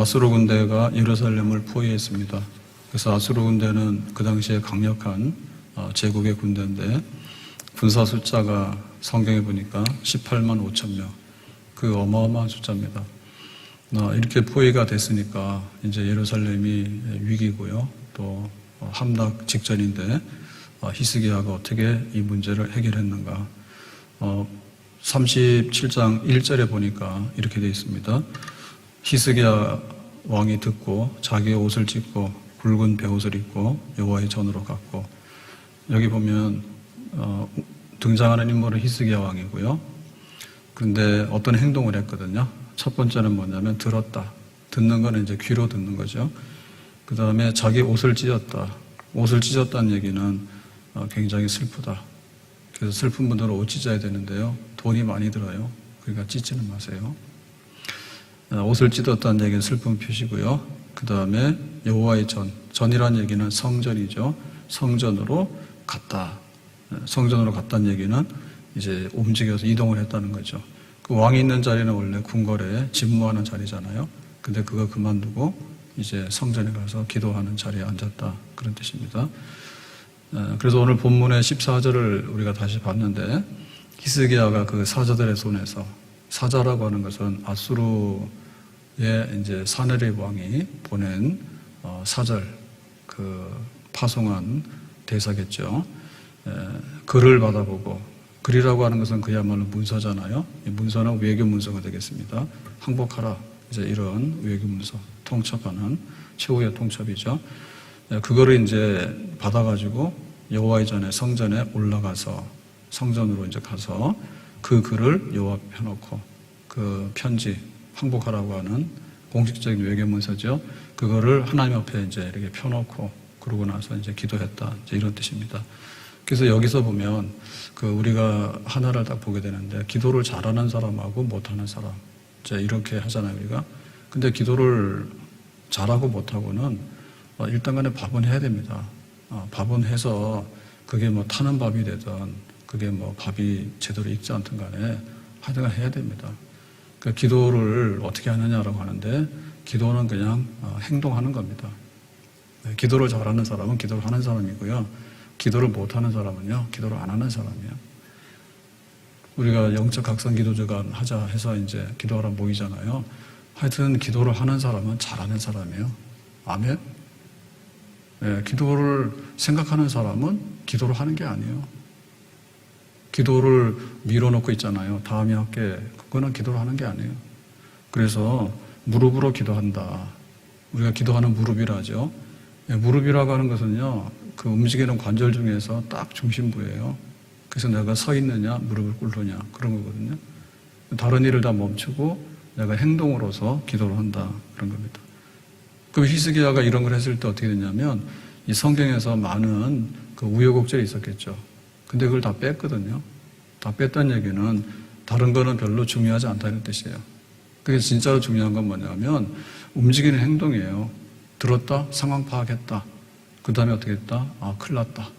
아수르 군대가 예루살렘을 포위했습니다. 그래서 아수르 군대는 그 당시에 강력한 제국의 군대인데 군사 숫자가 성경에 보니까 18만 5천 명. 그 어마어마한 숫자입니다. 이렇게 포위가 됐으니까 이제 예루살렘이 위기고요. 또 함락 직전인데 히스기야가 어떻게 이 문제를 해결했는가. 37장 1절에 보니까 이렇게 되어 있습니다. 히스기야 왕이 듣고 자기의 옷을 찢고 굵은 베옷을 입고 여호와의 전으로 갔고, 여기 보면 등장하는 인물은 히스기야 왕이고요. 그런데 어떤 행동을 했거든요. 첫 번째는 뭐냐면 들었다. 듣는 거는 이제 귀로 듣는 거죠. 그 다음에 자기 옷을 찢었다. 옷을 찢었다는 얘기는 굉장히 슬프다. 그래서 슬픈 분들은 옷 찢어야 되는데요. 돈이 많이 들어요. 그러니까 찢지는 마세요. 옷을 찢었다는 얘기는 슬픈 표시고요. 그 다음에 여호와의 전이라는 얘기는 성전이죠. 성전으로 갔다. 성전으로 갔다는 얘기는 이제 움직여서 이동을 했다는 거죠. 그 왕이 있는 자리는 원래 궁궐에 집무하는 자리잖아요. 근데 그거 그만두고 이제 성전에 가서 기도하는 자리에 앉았다. 그런 뜻입니다. 그래서 오늘 본문의 14절을 우리가 다시 봤는데, 히스기야가 그 사자들의 손에서, 사자라고 하는 것은 아수르의 이제 사네립 왕이 보낸 사절, 그 파송한 대사겠죠. 글을 받아보고, 글이라고 하는 것은 그야말로 문서잖아요. 이 문서는 외교 문서가 되겠습니다. 항복하라. 이제 이런 외교 문서, 통첩하는 최후의 통첩이죠. 그거를 이제 받아가지고 여호와의 전에 성전에 올라가서 성전으로 이제 가서 그 글을 여호와 앞에 펴놓고, 그 편지, 항복하라고 하는 공식적인 외교 문서죠. 그거를 하나님 앞에 이제 이렇게 펴놓고 그러고 나서 이제 기도했다. 이제 이런 뜻입니다. 그래서 여기서 보면 그 우리가 하나를 딱 보게 되는데, 기도를 잘하는 사람하고 못하는 사람, 이제 이렇게 하잖아요, 우리가. 근데 기도를 잘하고 못하고는 일단 간에 밥은 해야 됩니다. 밥은 해서 그게 뭐 타는 밥이 되든 그게 뭐 밥이 제대로 익지 않든 간에 하여튼 해야 됩니다. 그 기도를 어떻게 하느냐라고 하는데, 기도는 그냥 행동하는 겁니다. 기도를 잘하는 사람은 기도를 하는 사람이고요. 기도를 못하는 사람은요, 기도를 안 하는 사람이에요. 우리가 영적 각성 기도주간 하자 해서 이제 기도하러 모이잖아요. 하여튼 기도를 하는 사람은 잘하는 사람이에요. 아멘? 네, 기도를 생각하는 사람은 기도를 하는 게 아니에요. 기도를 밀어놓고 있잖아요. 다음에 할게. 그거는 기도를 하는 게 아니에요. 그래서 무릎으로 기도한다. 우리가 기도하는 무릎이라 하죠. 무릎이라고 하는 것은요, 그 움직이는 관절 중에서 딱 중심부예요. 그래서 내가 서 있느냐, 무릎을 꿇느냐, 그런 거거든요. 다른 일을 다 멈추고 내가 행동으로서 기도를 한다. 그런 겁니다. 그럼 히스기야가 이런 걸 했을 때 어떻게 됐냐면, 이 성경에서 많은 그 우여곡절이 있었겠죠. 근데 그걸 다 뺐거든요. 다 뺐다는 얘기는 다른 거는 별로 중요하지 않다는 뜻이에요. 그게 진짜로 중요한 건 뭐냐면 움직이는 행동이에요. 들었다, 상황 파악했다. 그 다음에 어떻게 했다? 큰일 났다.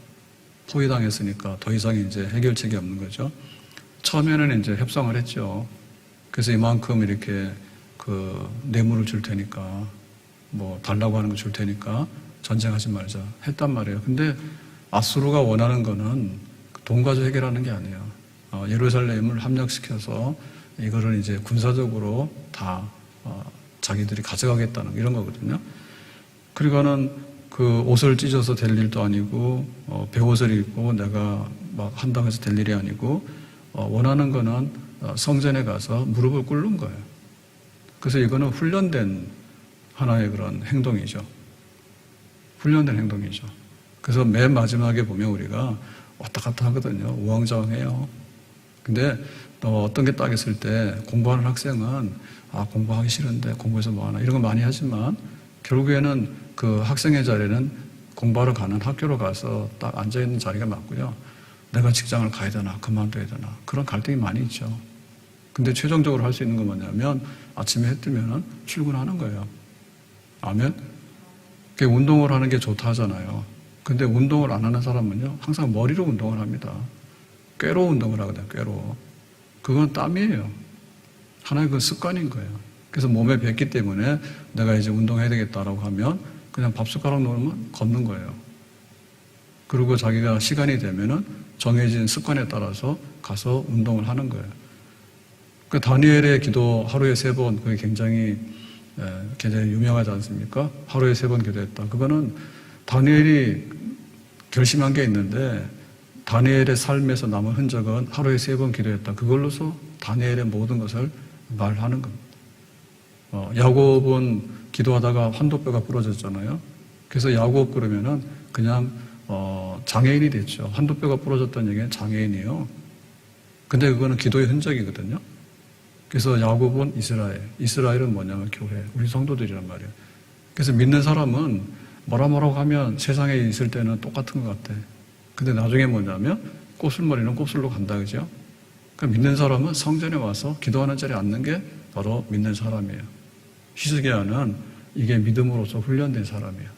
포위당했으니까 더 이상 이제 해결책이 없는 거죠. 처음에는 이제 협상을 했죠. 그래서 이만큼 이렇게 그 뇌물을 줄 테니까, 뭐 달라고 하는 거 줄 테니까 전쟁하지 말자 했단 말이에요. 근데 아수르가 원하는 거는 돈 가지고 해결하는 게 아니에요. 예루살렘을 함락시켜서 이거를 이제 군사적으로 다 자기들이 가져가겠다는 이런 거거든요. 그리고는 그 옷을 찢어서 될 일도 아니고 베옷을 입고 내가 막 한다고 해서 될 일이 아니고, 원하는 거는 성전에 가서 무릎을 꿇는 거예요. 그래서 이거는 훈련된 하나의 그런 행동이죠. 훈련된 행동이죠. 그래서 맨 마지막에 보면 우리가 왔다 갔다 하거든요. 우왕좌왕해요. 근데 또 어떤 게 딱 있을 때 공부하는 학생은 공부하기 싫은데 공부해서 뭐하나 이런 거 많이 하지만, 결국에는 그 학생의 자리는 공부하러 가는 학교로 가서 딱 앉아있는 자리가 맞고요. 내가 직장을 가야 되나 그만둬야 되나 그런 갈등이 많이 있죠. 근데 최종적으로 할 수 있는 건 뭐냐면 아침에 해 뜨면 출근하는 거예요. 아멘? 운동을 하는 게 좋다 하잖아요. 근데 운동을 안 하는 사람은요, 항상 머리로 운동을 합니다. 꾀로 운동을 하거든요, 꾀로. 그건 땀이에요. 하나의 그 습관인 거예요. 그래서 몸에 뱄기 때문에 내가 이제 운동해야 되겠다라고 하면 그냥 밥 숟가락 놓으면 걷는 거예요. 그리고 자기가 시간이 되면은 정해진 습관에 따라서 가서 운동을 하는 거예요. 그 다니엘의 기도 하루에 3번, 그게 굉장히 유명하지 않습니까? 하루에 3번 기도했다. 그거는 다니엘이 결심한 게 있는데 다니엘의 삶에서 남은 흔적은 하루에 3번 기도했다. 그걸로서 다니엘의 모든 것을 말하는 겁니다. 야곱은 기도하다가 환도뼈가 부러졌잖아요. 그래서 야곱 그러면은 그냥 장애인이 됐죠. 환도뼈가 부러졌다는 얘기는 장애인이에요. 근데 그거는 기도의 흔적이거든요. 그래서 야곱은 이스라엘은 뭐냐면 교회, 우리 성도들이란 말이에요. 그래서 믿는 사람은 뭐라고 하면 세상에 있을 때는 똑같은 것 같아. 근데 나중에 뭐냐면 곱슬머리는 곱슬로 간다, 그죠? 그러니까 믿는 사람은 성전에 와서 기도하는 자리에 앉는 게 바로 믿는 사람이에요. 히스기야는 이게 믿음으로서 훈련된 사람이에요.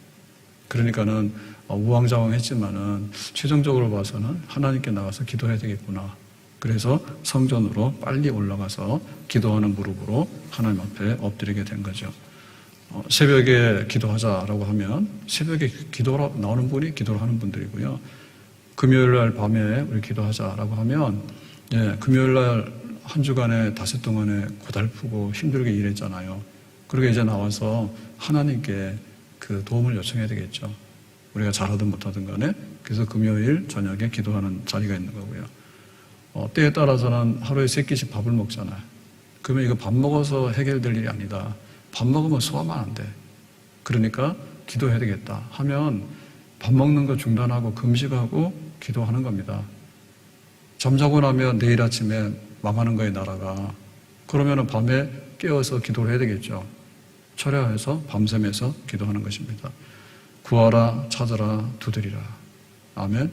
그러니까는 우왕좌왕했지만은 최종적으로 봐서는 하나님께 나가서 기도해야 되겠구나. 그래서 성전으로 빨리 올라가서 기도하는 무릎으로 하나님 앞에 엎드리게 된 거죠. 새벽에 기도하자라고 하면 새벽에 기도로 나오는 분이 기도를 하는 분들이고요. 금요일 날 밤에 우리 기도하자라고 하면 금요일 날 한 주간에 닷새 동안에 고달프고 힘들게 일했잖아요. 그러게 이제 나와서 하나님께 그 도움을 요청해야 되겠죠. 우리가 잘하든 못하든 간에. 그래서 금요일 저녁에 기도하는 자리가 있는 거고요. 때에 따라서는 하루에 3끼씩 밥을 먹잖아요. 그러면 이거 밥 먹어서 해결될 일이 아니다. 밥 먹으면 소화만 안 돼. 그러니까 기도해야 되겠다 하면 밥 먹는 거 중단하고 금식하고 기도하는 겁니다. 잠자고 나면 내일 아침에 망하는 거예요, 나라가. 그러면 밤에 깨어서 기도를 해야 되겠죠. 철야해서 밤샘에서 기도하는 것입니다. 구하라, 찾아라, 두드리라. 아멘.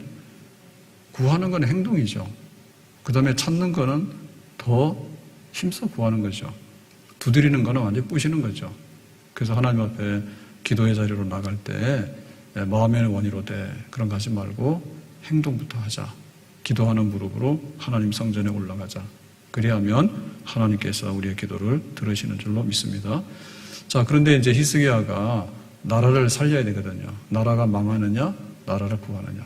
구하는 건 행동이죠. 그 다음에 찾는 거는 더 힘써 구하는 거죠. 두드리는 거는 완전히 부시는 거죠. 그래서 하나님 앞에 기도의 자리로 나갈 때 마음의 원의로 돼 그런 거 하지 말고 행동부터 하자. 기도하는 무릎으로 하나님 성전에 올라가자. 그리하면 하나님께서 우리의 기도를 들으시는 줄로 믿습니다. 자, 그런데 이제 히스기야가 나라를 살려야 되거든요. 나라가 망하느냐, 나라를 구하느냐.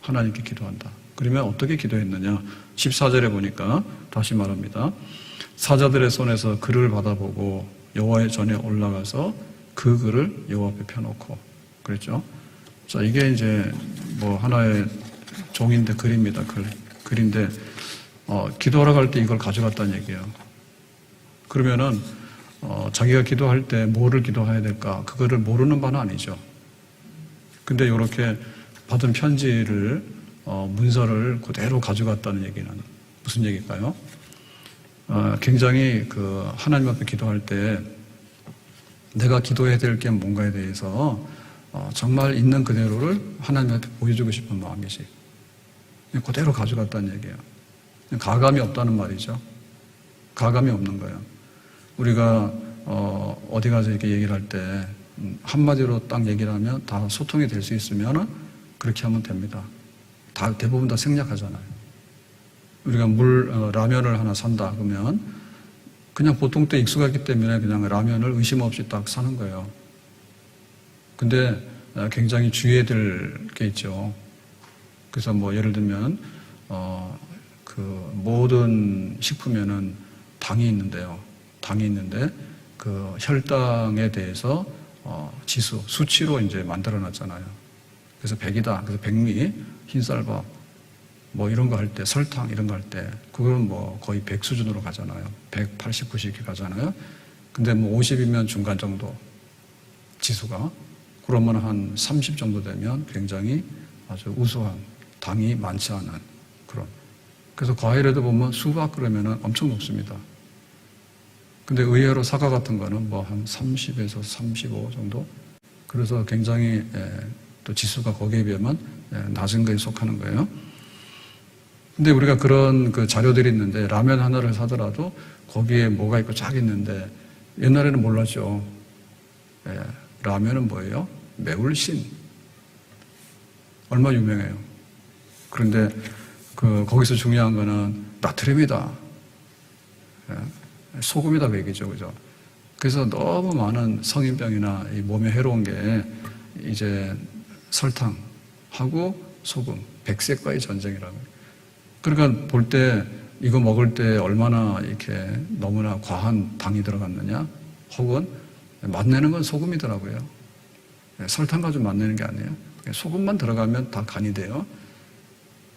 하나님께 기도한다. 그러면 어떻게 기도했느냐? 14절에 보니까 다시 말합니다. 사자들의 손에서 글을 받아보고 여호와의 전에 올라가서 그 글을 여호와 앞에 펴놓고 그랬죠. 자, 이게 이제 뭐 하나의 종인데 글입니다. 글인데 기도하러 갈 때 이걸 가져갔다는 얘기예요. 그러면은 자기가 기도할 때 뭐를 기도해야 될까? 그거를 모르는 바는 아니죠. 근데 이렇게 받은 편지를 문서를 그대로 가져갔다는 얘기는 무슨 얘기일까요? 굉장히 하나님 앞에 기도할 때 내가 기도해야 될 게 뭔가에 대해서 정말 있는 그대로를 하나님 앞에 보여주고 싶은 마음이지. 그대로 가져갔다는 얘기예요. 가감이 없다는 말이죠. 가감이 없는 거예요. 우리가 어디 가서 이렇게 얘기를 할 때 한마디로 딱 얘기를 하면 다 소통이 될 수 있으면 그렇게 하면 됩니다. 대부분 다 생략하잖아요. 우리가 라면을 하나 산다 그러면 그냥 보통 때 익숙하기 때문에 그냥 라면을 의심 없이 딱 사는 거예요. 근데 굉장히 주의해야 될 게 있죠. 그래서 뭐 예를 들면 모든 식품에는 당이 있는데요. 당이 있는데 그 혈당에 대해서 지수, 수치로 이제 만들어 놨잖아요. 그래서 100이다. 그래서 백미, 흰쌀밥, 뭐 이런 거 할 때, 설탕 이런 거 할 때, 그거는 뭐 거의 100 수준으로 가잖아요. 180, 90 이렇게 가잖아요. 근데 뭐 50이면 중간 정도 지수가. 그러면 한 30 정도 되면 굉장히 아주 우수한, 당이 많지 않은 그런. 그래서 과일에도 보면 수박 그러면은 엄청 높습니다. 근데 의외로 사과 같은 거는 뭐 한 30에서 35 정도. 그래서 굉장히 또 지수가 거기에 비하면 낮은 거에 속하는 거예요. 근데 우리가 그런 그 자료들이 있는데 라면 하나를 사더라도 거기에 뭐가 있고 쫙 있는데 옛날에는 몰랐죠. 라면은 뭐예요? 매울신. 얼마 유명해요. 그런데 거기서 중요한 거는 나트륨이다. 소금이다 그 얘기죠. 그죠? 그래서 너무 많은 성인병이나 이 몸에 해로운 게 이제 설탕하고 소금, 백색과의 전쟁이라고. 그러니까 볼 때 이거 먹을 때 얼마나 이렇게 너무나 과한 당이 들어갔느냐, 혹은 맛내는 건 소금이더라고요. 설탕 가지고 맛내는 게 아니에요. 소금만 들어가면 다 간이 돼요.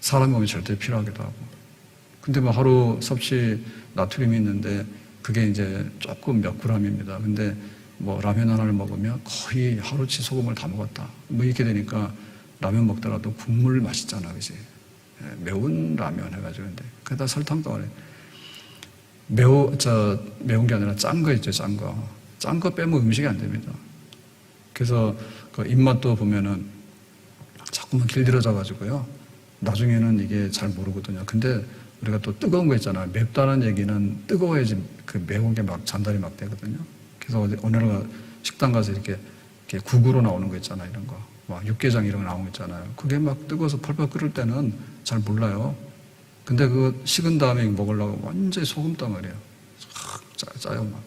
사람 몸에 절대 필요하기도 하고. 근데 뭐 하루 섭씨 나트륨이 있는데 그게 이제 조금 몇 그램입니다. 근데 뭐 라면 하나를 먹으면 거의 하루치 소금을 다 먹었다. 뭐 이렇게 되니까 라면 먹더라도 국물 맛있잖아, 그지? 매운 라면 해가지고. 근데 그다 설탕 덩어리. 매운 게 아니라 짠 거 있죠, 짠 거. 짠 거 빼면 음식이 안 됩니다. 그래서 그 입맛도 보면은 자꾸만 길들여져가지고요. 나중에는 이게 잘 모르거든요. 근데 우리가 또 뜨거운 거 있잖아요. 맵다는 얘기는 뜨거워야지 그 매운 게 막 전달이 막 되거든요. 그래서 어느 날 식당 가서 이렇게 국으로 나오는 거 있잖아요. 이런 거. 막 육개장 이런 거 나오는 거 있잖아요. 그게 막 뜨거워서 펄펄 끓을 때는 잘 몰라요. 근데 그거 식은 다음에 먹으려고 완전히 소금 덩어리예요. 짜요, 막.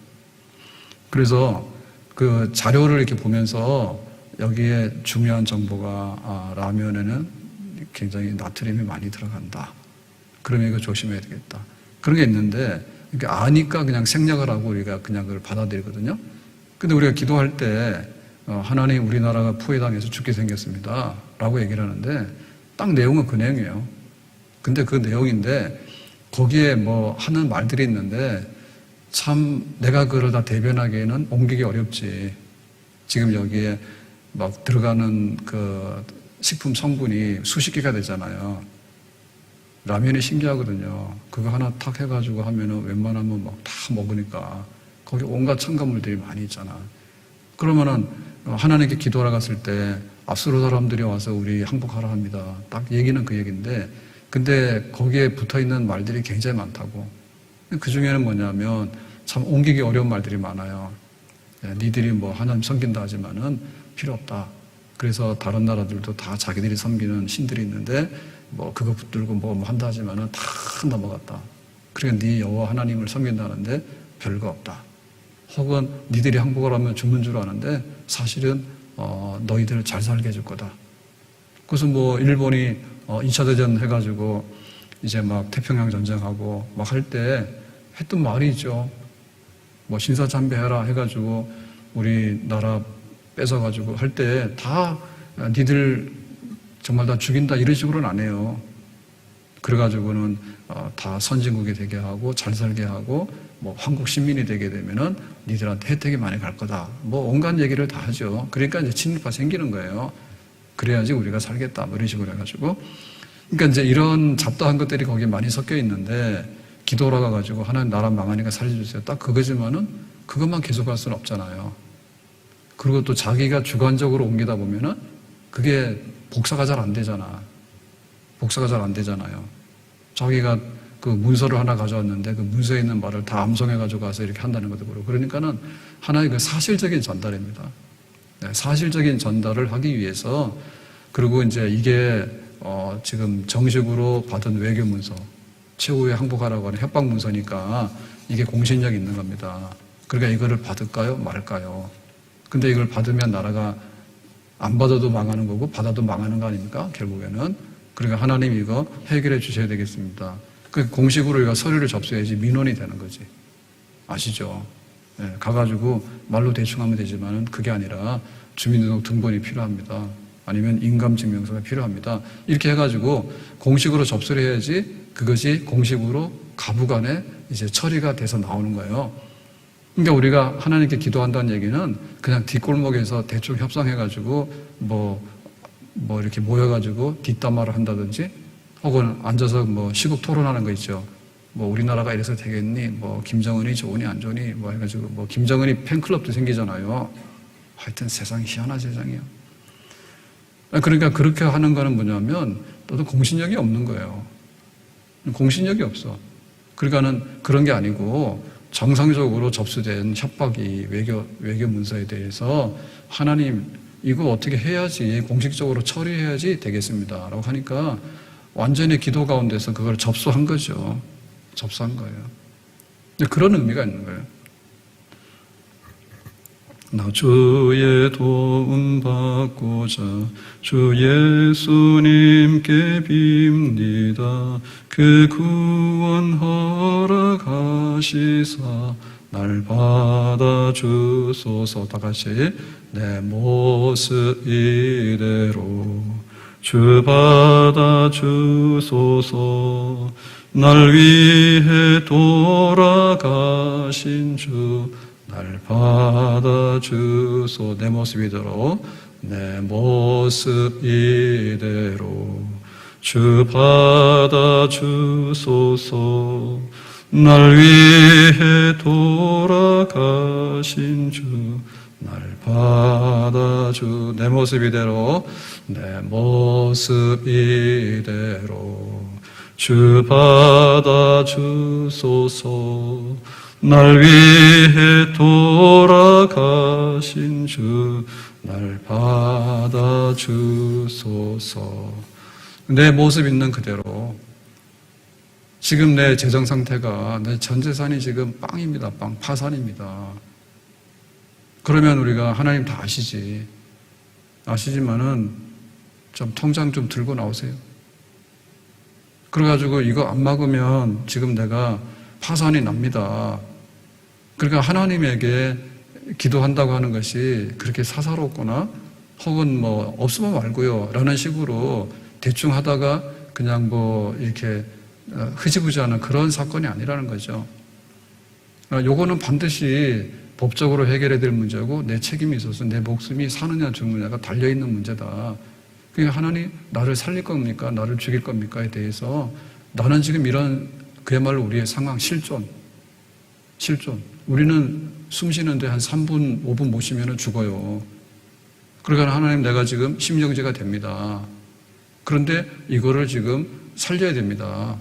그래서 그 자료를 이렇게 보면서 여기에 중요한 정보가 라면에는 굉장히 나트륨이 많이 들어간다. 그러면 이거 조심해야 되겠다. 그런 게 있는데 아니까 그냥 생략을 하고 우리가 그냥 그걸 받아들이거든요. 근데 우리가 기도할 때 하나님 우리나라가 포위당해서 죽게 생겼습니다. 라고 얘기를 하는데 딱 내용은 그 내용이에요. 근데 그 내용인데 거기에 뭐 하는 말들이 있는데 참 내가 그걸 다 대변하기에는 옮기기 어렵지. 지금 여기에 막 들어가는 그 식품 성분이 수십 개가 되잖아요. 라면이 신기하거든요. 그거 하나 탁 해가지고 하면은 웬만하면 막 다 먹으니까 거기 온갖 첨가물들이 많이 있잖아. 그러면은 하나님께 기도하러 갔을 때 앞으로 사람들이 와서 우리 항복하라 합니다. 딱 얘기는 그 얘기인데 근데 거기에 붙어 있는 말들이 굉장히 많다고. 그 중에는 뭐냐면 참 옮기기 어려운 말들이 많아요. 니들이 뭐 하나님 섬긴다 하지만은 필요 없다. 그래서 다른 나라들도 다 자기들이 섬기는 신들이 있는데 뭐 그거 붙들고 뭐 한다 하지만은 다 넘어갔다. 그러니까 네 여호와 하나님을 섬긴다는데 별거 없다. 혹은 니들이 항복을 하면 죽는 줄 아는데 사실은 너희들 잘 살게 해줄 거다. 그래서 뭐 일본이 2차 대전 해가지고 이제 막 태평양 전쟁하고 막 할 때 했던 말이 있죠. 뭐 신사참배해라 해가지고 우리나라 뺏어가지고 할 때 다 니들 정말 다 죽인다 이런 식으로는 안 해요. 그래가지고는 다 선진국이 되게 하고 잘 살게 하고 뭐 한국 시민이 되게 되면은 니들한테 혜택이 많이 갈 거다. 뭐 온갖 얘기를 다 하죠. 그러니까 이제 친일파 생기는 거예요. 그래야지 우리가 살겠다. 뭐 이런 식으로 해가지고. 그러니까 이제 이런 잡다한 것들이 거기에 많이 섞여 있는데 기도로 가가지고 하나님 나라 망하니까 살려주세요. 딱 그거지만은 그것만 계속할 수는 없잖아요. 그리고 또 자기가 주관적으로 옮기다 보면은 그게 복사가 잘 안 되잖아. 복사가 잘 안 되잖아요. 자기가 그 문서를 하나 가져왔는데 그 문서에 있는 말을 다 암송해가지고 가서 이렇게 한다는 것도 그렇고. 그러니까는 하나의 그 사실적인 전달입니다. 네, 사실적인 전달을 하기 위해서 그리고 이제 이게 지금 정식으로 받은 외교 문서, 최후에 항복하라고 하는 협박 문서니까 이게 공신력이 있는 겁니다. 그러니까 이거를 받을까요? 말까요? 근데 이걸 받으면 나라가 안 받아도 망하는 거고 받아도 망하는 거 아닙니까? 결국에는. 그러니까 하나님 이거 해결해 주셔야 되겠습니다. 그 공식으로 이거 서류를 접수해야지 민원이 되는 거지. 아시죠? 네, 가가지고 말로 대충 하면 되지만은 그게 아니라 주민등록 등본이 필요합니다. 아니면 인감증명서가 필요합니다. 이렇게 해가지고 공식으로 접수를 해야지 그것이 공식으로 가부간에 이제 처리가 돼서 나오는 거예요. 그러니까 우리가 하나님께 기도한다는 얘기는 그냥 뒷골목에서 대충 협상해가지고 뭐 이렇게 모여가지고 뒷담화를 한다든지 혹은 앉아서 뭐 시국 토론하는 거 있죠. 뭐 우리나라가 이래서 되겠니? 뭐 김정은이 좋으니 안 좋으니? 뭐 해가지고 뭐 김정은이 팬클럽도 생기잖아요. 하여튼 세상이 희한한 세상이에요. 그러니까 그렇게 하는 거는 뭐냐면 또 공신력이 없는 거예요. 공신력이 없어. 그러니까는 그런 게 아니고 정상적으로 접수된 협박이 외교 문서에 대해서 하나님 이거 어떻게 해야지 공식적으로 처리해야지 되겠습니다. 라고 하니까 완전히 기도 가운데서 그걸 접수한 거죠. 접수한 거예요. 근데 그런 의미가 있는 거예요. 나 주의 도움 받고자 주 예수님께 빕니다. 그 구원 허락하시사 날 받아주소서. 다같이 내 모습 이대로 주 받아주소서. 날 위해 돌아가신 주 날 받아주소. 내 모습 이대로 내 모습 이대로 주 받아주소서. 날 위해 돌아가신 주 날 받아주. 내 모습 이대로 내 모습 이대로 주 받아주소서. 날 위해 돌아가신 주 날 받아주소서. 내 모습 있는 그대로 지금 내 재정 상태가 내 전 재산이 지금 빵입니다. 빵 파산입니다. 그러면 우리가 하나님 다 아시지만은 좀 통장 좀 들고 나오세요. 그래가지고 이거 안 막으면 지금 내가 파산이 납니다. 그러니까 하나님에게 기도한다고 하는 것이 그렇게 사사롭거나 혹은 뭐 없으면 말고요 라는 식으로 대충 하다가 그냥 뭐 이렇게 흐지부지하는 그런 사건이 아니라는 거죠. 요거는 반드시 법적으로 해결해야 될 문제고 내 책임이 있어서 내 목숨이 사느냐 죽느냐가 달려있는 문제다. 그러니까 하나님 나를 살릴 겁니까? 나를 죽일 겁니까?에 대해서 나는 지금 이런 그야말로 우리의 상황 실존. 우리는 숨 쉬는데 한 3분, 5분 못 쉬면 죽어요. 그러니까 하나님 내가 지금 심정지가 됩니다. 그런데 이거를 지금 살려야 됩니다.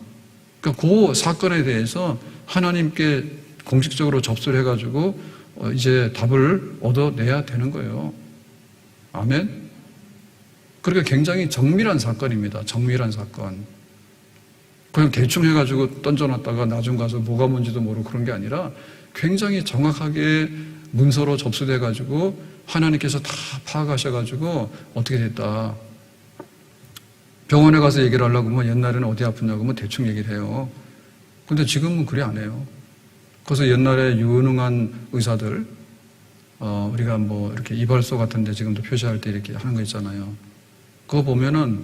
그러니까 그 사건에 대해서 하나님께 공식적으로 접수를 해가지고 이제 답을 얻어내야 되는 거예요. 아멘? 그러니까 굉장히 정밀한 사건입니다. 정밀한 사건. 그냥 대충 해가지고 던져놨다가 나중 가서 뭐가 뭔지도 모르고 그런 게 아니라 굉장히 정확하게 문서로 접수돼가지고 하나님께서 다 파악하셔가지고 어떻게 됐다. 병원에 가서 얘기를 하려고 하면 옛날에는 어디 아프냐고 하면 대충 얘기를 해요. 근데 지금은 그래 안 해요. 그래서 옛날에 유능한 의사들, 우리가 뭐 이렇게 이발소 같은 데 지금도 표시할 때 이렇게 하는 거 있잖아요. 그거 보면은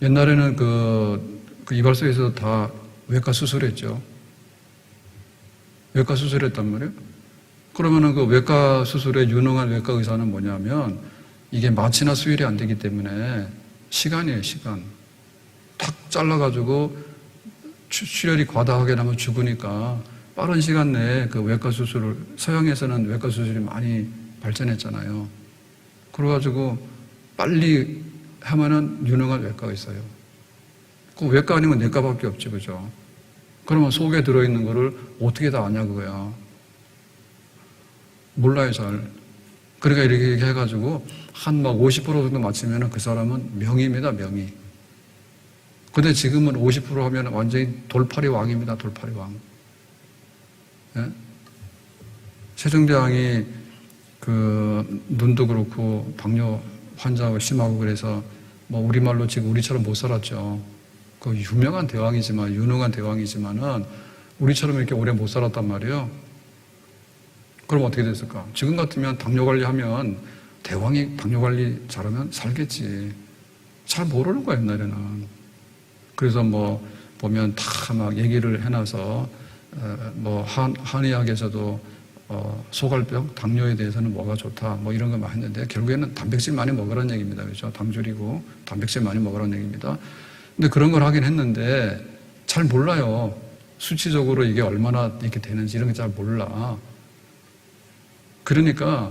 옛날에는 그 이발소에서 다 외과 수술했죠. 외과 수술했단 말이에요. 그러면은 그 외과 수술의 유능한 외과 의사는 뭐냐면 이게 마취나 수혈이 안 되기 때문에 시간이에요, 시간. 탁 잘라가지고 출혈이 과다하게 나면 죽으니까 빠른 시간 내에 그 외과 수술을, 서양에서는 외과 수술이 많이 발전했잖아요. 그래가지고 빨리 하면은 유능한 외과가 있어요. 그 외과 아니면 내과밖에 없지, 그죠? 그러면 속에 들어있는 거를 어떻게 다 아냐, 그거야. 몰라요, 잘. 그러니까 이렇게 해가지고 한 막 50% 정도 맞추면 그 사람은 명의입니다, 명의. 근데 지금은 50% 하면 완전히 돌팔이 왕입니다, 돌팔이 왕. 예? 세종대왕이 그 눈도 그렇고 당뇨 환자가 심하고 그래서 뭐 우리말로 지금 우리처럼 못 살았죠. 그 유명한 대왕이지만, 유능한 대왕이지만은 우리처럼 이렇게 오래 못 살았단 말이에요. 그럼 어떻게 됐을까? 지금 같으면 당뇨 관리하면 대왕이 당뇨 관리 잘하면 살겠지. 잘 모르는 거야, 옛날에는. 그래서 뭐 보면 다 막 얘기를 해놔서 뭐 한의학에서도 소갈병, 당뇨에 대해서는 뭐가 좋다, 뭐 이런 거 많이 했는데 결국에는 단백질 많이 먹으라는 얘기입니다. 그렇죠? 당 줄이고 단백질 많이 먹으라는 얘기입니다. 근데 그런 걸 하긴 했는데 잘 몰라요. 수치적으로 이게 얼마나 이렇게 되는지 이런 게 잘 몰라. 그러니까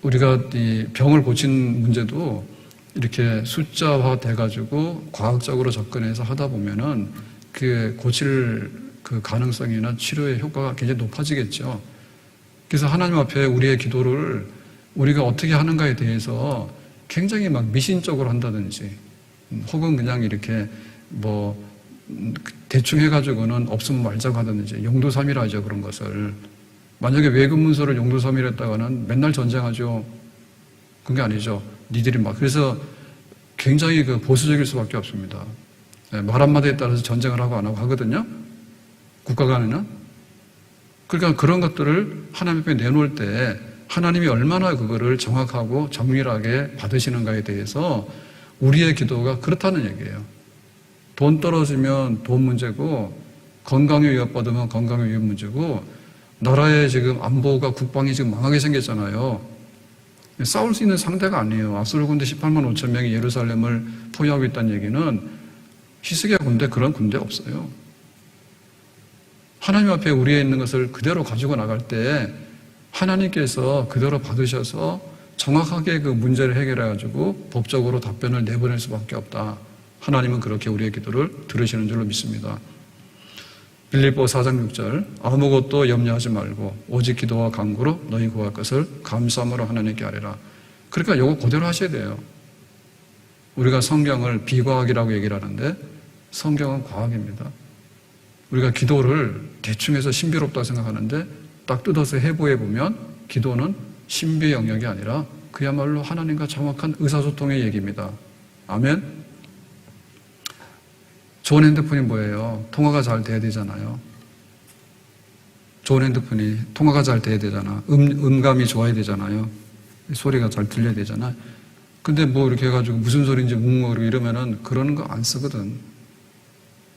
우리가 이 병을 고친 문제도 이렇게 숫자화 돼가지고 과학적으로 접근해서 하다 보면은 그 고칠 그 가능성이나 치료의 효과가 굉장히 높아지겠죠. 그래서 하나님 앞에 우리의 기도를 우리가 어떻게 하는가에 대해서 굉장히 막 미신적으로 한다든지 혹은 그냥 이렇게 뭐 대충 해가지고는 없으면 말자고 하다든지 용도삼이라 하죠, 그런 것을. 만약에 외국 문서를 용도섬유했다가는 맨날 전쟁하죠. 그게 아니죠. 니들이 막. 그래서 굉장히 그 보수적일 수밖에 없습니다. 말 한마디에 따라서 전쟁을 하고 안 하고 하거든요. 국가 간에는. 그러니까 그런 것들을 하나님 앞에 내놓을 때 하나님이 얼마나 그거를 정확하고 정밀하게 받으시는가에 대해서 우리의 기도가 그렇다는 얘기예요. 돈 떨어지면 돈 문제고, 건강에 위협받으면 건강에 위협 문제고, 나라의 지금 안보가 국방이 지금 망하게 생겼잖아요. 싸울 수 있는 상대가 아니에요. 압수르 군대 18만 5천 명이 예루살렘을 포위하고 있다는 얘기는 히스기야 군대, 그런 군대 없어요. 하나님 앞에 우리에 있는 것을 그대로 가지고 나갈 때 하나님께서 그대로 받으셔서 정확하게 그 문제를 해결해가지고 법적으로 답변을 내보낼 수밖에 없다. 하나님은 그렇게 우리의 기도를 들으시는 줄로 믿습니다. 빌립보 4장 6절, 아무것도 염려하지 말고 오직 기도와 간구로 너희 구할 것을 감사함으로 하나님께 아뢰라. 그러니까 이거 그대로 하셔야 돼요. 우리가 성경을 비과학이라고 얘기를 하는데 성경은 과학입니다. 우리가 기도를 대충 해서 신비롭다고 생각하는데 딱 뜯어서 해부해 보면 기도는 신비의 영역이 아니라 그야말로 하나님과 정확한 의사소통의 얘기입니다. 아멘. 좋은 핸드폰이 뭐예요? 통화가 잘 돼야 되잖아요. 좋은 핸드폰이 통화가 잘 돼야 되잖아. 음감이 좋아야 되잖아요. 소리가 잘 들려야 되잖아. 근데 뭐 이렇게 해가지고 무슨 소리인지 웅웅거리고 이러면은 그러는 거 안 쓰거든.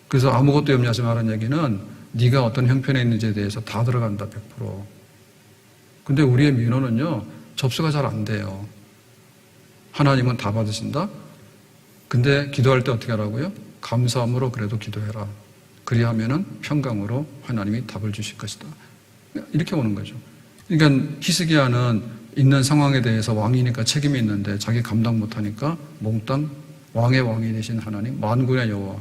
그래서 아무것도 염려하지 말라는 얘기는 네가 어떤 형편에 있는지에 대해서 다 들어간다, 100%. 근데 우리의 민원은요, 접수가 잘 안 돼요. 하나님은 다 받으신다? 근데 기도할 때 어떻게 하라고요? 감사함으로 그래도 기도해라. 그리하면은 평강으로 하나님이 답을 주실 것이다. 이렇게 오는 거죠. 그러니까 히스기야는 있는 상황에 대해서 왕이니까 책임이 있는데 자기 감당 못하니까 몽땅 왕의 왕이 되신 하나님, 만군의 여호와.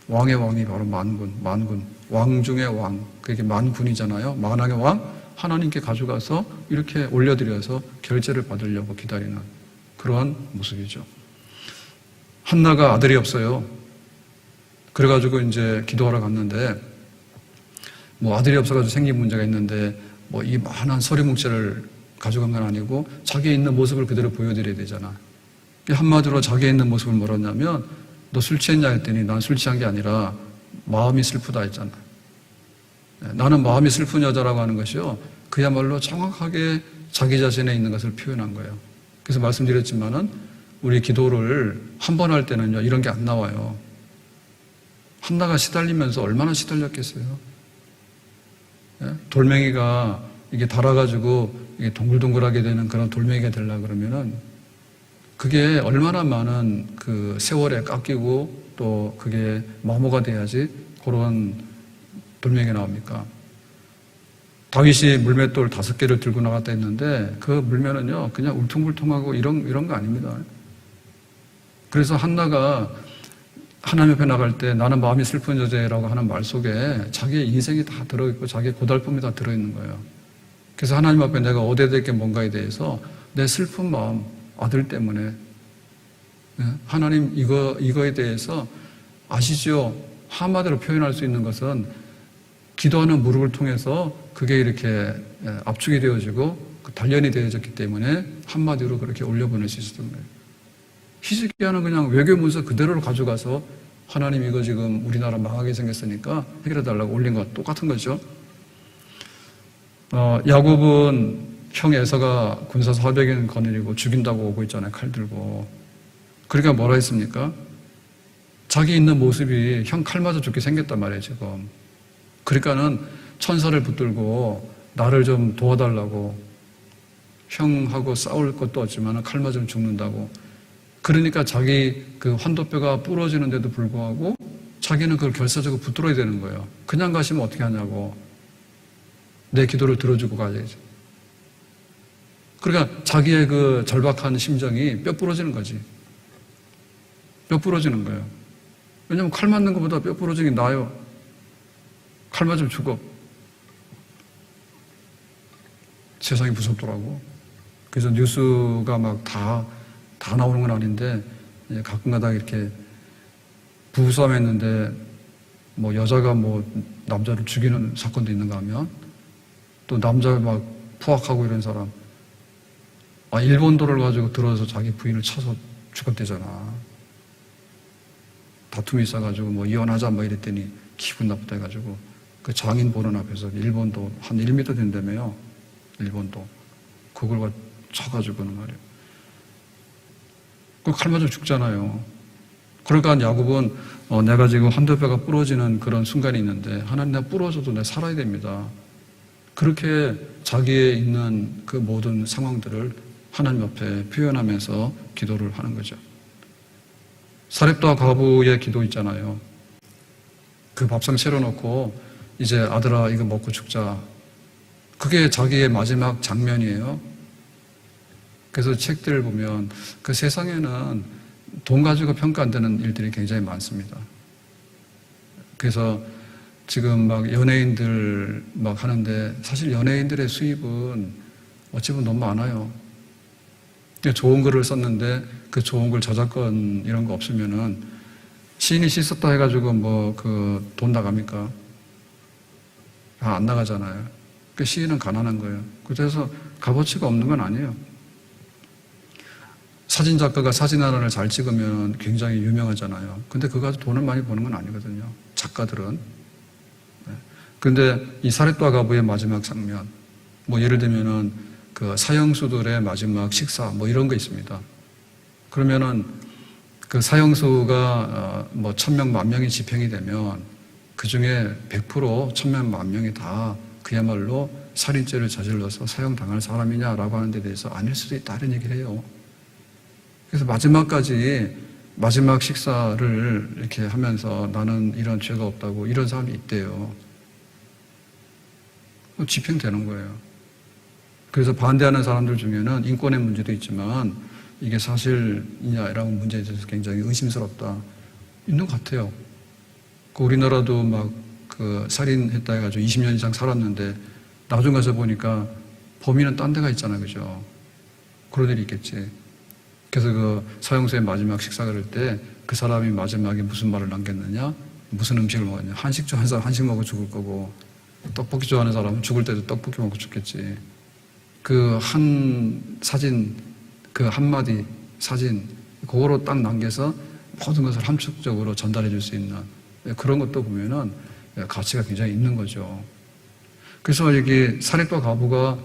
왕의 왕이 바로 만군. 왕 중의 왕. 그게 만군이잖아요. 만왕의 왕. 하나님께 가져가서 이렇게 올려드려서 결제를 받으려고 기다리는 그러한 모습이죠. 한나가 아들이 없어요. 그래가지고 이제 기도하러 갔는데, 뭐 아들이 없어가지고 생긴 문제가 있는데, 뭐 이 많은 서리 묵체를 가져간 건 아니고, 자기의 있는 모습을 그대로 보여드려야 되잖아. 한마디로 자기의 있는 모습을 뭐랬냐면, 너 술 취했냐 했더니, 난 술 취한 게 아니라, 마음이 슬프다 했잖아. 나는 마음이 슬픈 여자라고 하는 것이요, 그야말로 정확하게 자기 자신에 있는 것을 표현한 거예요. 그래서 말씀드렸지만은, 우리 기도를 한 번 할 때는요, 이런 게 안 나와요. 한나가 시달리면서 얼마나 시달렸겠어요. 돌멩이가 이게 달아가지고 이게 동글동글하게 되는 그런 돌멩이가 되려고 그러면은 그게 얼마나 많은 그 세월에 깎이고 또 그게 마모가 돼야지 그런 돌멩이가 나옵니까? 다윗이 물맷돌 5개를 들고 나갔다 했는데 그 물면은요 그냥 울퉁불퉁하고 이런 거 아닙니다. 그래서 한나가 하나님 앞에 나갈 때 나는 마음이 슬픈 여자라고 하는 말 속에 자기의 인생이 다 들어있고 자기의 고달픔이 다 들어있는 거예요. 그래서 하나님 앞에 내가 얻어야 될 게 뭔가에 대해서 내 슬픈 마음, 아들 때문에 하나님 이거에 대해서 아시죠? 한마디로 표현할 수 있는 것은 기도하는 무릎을 통해서 그게 이렇게 압축이 되어지고 단련이 되어졌기 때문에 한마디로 그렇게 올려보낼 수 있었던 거예요. 히스기야는 그냥 외교 문서 그대로를 가져가서 하나님 이거 지금 우리나라 망하게 생겼으니까 해결해달라고 올린 것 똑같은 거죠. 야곱은 형 에서가 군사 400인 거느리고 죽인다고 오고 있잖아요. 칼 들고. 그러니까 뭐라 했습니까? 자기 있는 모습이 형 칼 맞아 죽게 생겼단 말이에요 지금. 그러니까는 천사를 붙들고 나를 좀 도와달라고, 형하고 싸울 것도 없지만 칼 맞으면 죽는다고. 그러니까 자기 그 환도뼈가 부러지는데도 불구하고 자기는 그걸 결사적으로 붙들어야 되는 거예요. 그냥 가시면 어떻게 하냐고. 내 기도를 들어주고 가야지. 그러니까 자기의 그 절박한 심정이 뼈 부러지는 거지. 뼈 부러지는 거예요. 왜냐면 칼 맞는 것보다 뼈 부러지는 게 나아요. 칼 맞으면 죽어. 세상이 무섭더라고. 그래서 뉴스가 막 다 나오는 건 아닌데 가끔가다 이렇게 부부싸움했는데 뭐 여자가 뭐 남자를 죽이는 사건도 있는가 하면 또 남자 막 포악하고 이런 사람. 일본도를 가지고 들어서 자기 부인을 쳐서 죽었대잖아. 다툼이 있어가지고 뭐 이혼하자 뭐 이랬더니 기분 나쁘다 해가지고 그 장인 보는 앞에서 일본도 한 1m 된다며요. 일본도. 그걸 쳐가지고는 말이에요. 그 칼 맞아 죽잖아요. 그러니까 야곱은 내가 지금 한두 배가 부러지는 그런 순간이 있는데 하나님 내가 부러져도 내가 살아야 됩니다. 그렇게 자기의 있는 그 모든 상황들을 하나님 앞에 표현하면서 기도를 하는 거죠. 사렙과 과부의 기도 있잖아요. 그 밥상 차려놓고 이제 아들아 이거 먹고 죽자. 그게 자기의 마지막 장면이에요. 그래서 책들을 보면 그 세상에는 돈 가지고 평가 안 되는 일들이 굉장히 많습니다. 그래서 지금 막 연예인들 막 하는데 사실 연예인들의 수입은 어찌 보면 너무 많아요. 좋은 글을 썼는데 그 좋은 글 저작권 이런 거 없으면은 시인이 시 썼다 해가지고 뭐 그 돈 나갑니까? 안 나가잖아요. 그 시인은 가난한 거예요. 그래서 값어치가 없는 건 아니에요. 사진 작가가 사진 하나를 잘 찍으면 굉장히 유명하잖아요. 근데 그거 가지고 돈을 많이 버는 건 아니거든요. 작가들은. 근데 이 사렙과 과부의 마지막 장면, 뭐 예를 들면은 그 사형수들의 마지막 식사, 뭐 이런 거 있습니다. 그러면은 그 사형수가 뭐 1000명, 10,000명이 집행이 되면 그 중에 100% 1000명, 10,000명이 다 그야말로 살인죄를 저질러서 사형당할 사람이냐라고 하는 데 대해서 아닐 수도 있다, 이런 얘기를 해요. 그래서 마지막까지 마지막 식사를 이렇게 하면서 나는 이런 죄가 없다고 이런 사람이 있대요. 집행되는 거예요. 그래서 반대하는 사람들 중에는 인권의 문제도 있지만 이게 사실이냐라고 문제에 대해서 굉장히 의심스럽다. 있는 것 같아요. 우리나라도 막 그 살인했다 해가지고 20년 이상 살았는데 나중 가서 보니까 범인은 딴 데가 있잖아요. 그죠? 그런 일이 있겠지. 그래서 그 사형수의 마지막 식사 그럴 때 그 사람이 마지막에 무슨 말을 남겼느냐? 무슨 음식을 먹었냐? 한식 좋아하는 사람 한식 먹고 죽을 거고 떡볶이 좋아하는 사람은 죽을 때도 떡볶이 먹고 죽겠지. 그 한 사진, 그 한마디 사진, 그거로 딱 남겨서 모든 것을 함축적으로 전달해 줄 수 있는 그런 것도 보면은 가치가 굉장히 있는 거죠. 그래서 여기 사렙과 과부가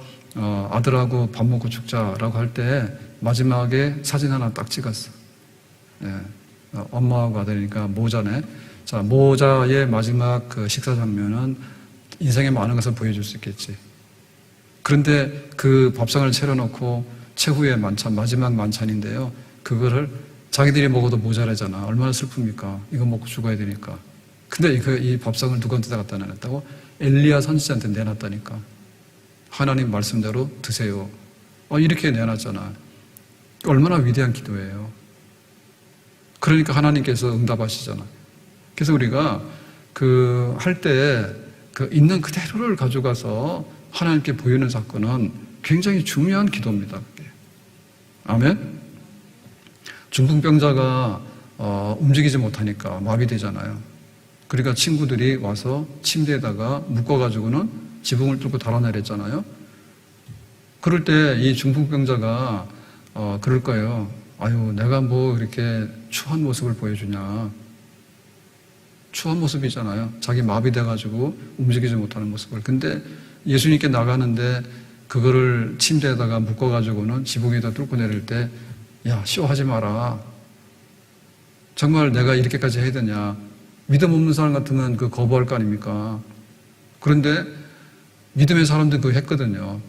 아들하고 밥 먹고 죽자라고 할 때 마지막에 사진 하나 딱 찍었어. 네. 엄마하고 아들이니까 모자네. 자, 모자의 마지막 그 식사 장면은 인생의 많은 것을 보여줄 수 있겠지. 그런데 그 밥상을 차려놓고 최후의 만찬, 마지막 만찬인데요. 그거를 자기들이 먹어도 모자라잖아. 얼마나 슬픕니까? 이거 먹고 죽어야 되니까. 근데 이 밥상을 누구한테 갖다 놨다고? 엘리야 선지자한테 내놨다니까. 하나님 말씀대로 드세요. 이렇게 내놨잖아. 얼마나 위대한 기도예요. 그러니까 하나님께서 응답하시잖아. 그래서 우리가 할 때 그 있는 그대로를 가져가서 하나님께 보이는 사건은 굉장히 중요한 기도입니다. 그게. 아멘? 중풍병자가 움직이지 못하니까 마비되잖아요. 그러니까 친구들이 와서 침대에다가 묶어가지고는 지붕을 뚫고 달아내렸잖아요. 그럴 때 이 중풍병자가 그럴 거예요. 아유, 내가 뭐 이렇게 추한 모습을 보여주냐. 추한 모습이잖아요. 자기 마비돼가지고 움직이지 못하는 모습을. 근데 예수님께 나가는데 그거를 침대에다가 묶어가지고는 지붕에다 뚫고 내릴 때, 야, 쇼하지 마라. 정말 내가 이렇게까지 해야 되냐. 믿음 없는 사람 같으면 그 거부할 거 아닙니까? 그런데 믿음의 사람들은 그거 했거든요.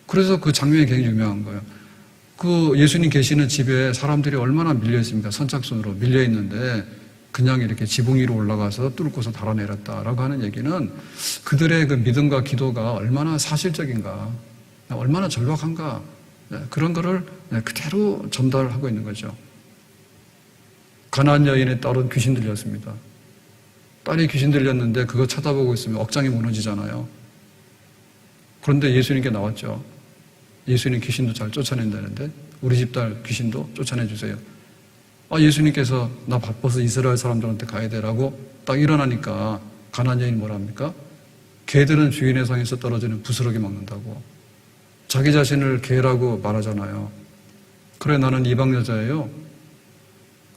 그래서 그 장면이 굉장히 유명한 거예요. 그 예수님 계시는 집에 사람들이 얼마나 밀려 있습니까? 선착순으로 밀려 있는데 그냥 이렇게 지붕 위로 올라가서 뚫고서 달아내렸다라고 하는 얘기는 그들의 그 믿음과 기도가 얼마나 사실적인가, 얼마나 절박한가, 그런 거를 그대로 전달하고 있는 거죠. 가나안 여인의 딸은 귀신 들렸습니다. 딸이 귀신 들렸는데 그거 쳐다보고 있으면 억장이 무너지잖아요. 그런데 예수님께 나왔죠. 예수님 귀신도 잘 쫓아낸다는데 우리 집 딸 귀신도 쫓아내주세요. 예수님께서 나 바빠서 이스라엘 사람들한테 가야 되라고 딱 일어나니까 가나안 여인이 뭐라 합니까? 개들은 주인의 상에서 떨어지는 부스러기 먹는다고. 자기 자신을 개라고 말하잖아요. 그래, 나는 이방 여자예요.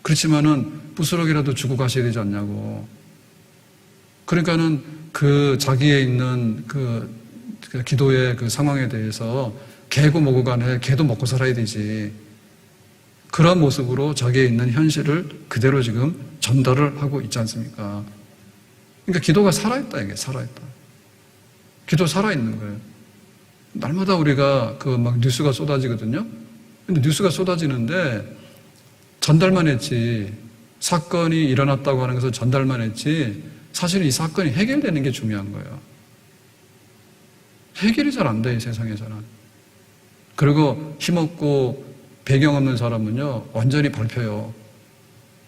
그렇지만은 부스러기라도 주고 가셔야 되지 않냐고. 그러니까는 그 자기에 있는 그 기도의 그 상황에 대해서 개고 뭐고 간에 개도 먹고 살아야 되지. 그런 모습으로 자기에 있는 현실을 그대로 지금 전달을 하고 있지 않습니까? 그러니까 기도가 살아있다, 이게 살아있다. 기도 살아있는 거예요. 날마다 우리가 그 막 뉴스가 쏟아지거든요. 근데 뉴스가 쏟아지는데 전달만 했지, 사건이 일어났다고 하는 것을 전달만 했지, 사실은 이 사건이 해결되는 게 중요한 거예요. 해결이 잘 안 돼, 이 세상에서는. 그리고 힘없고 배경 없는 사람은요, 완전히 밟혀요.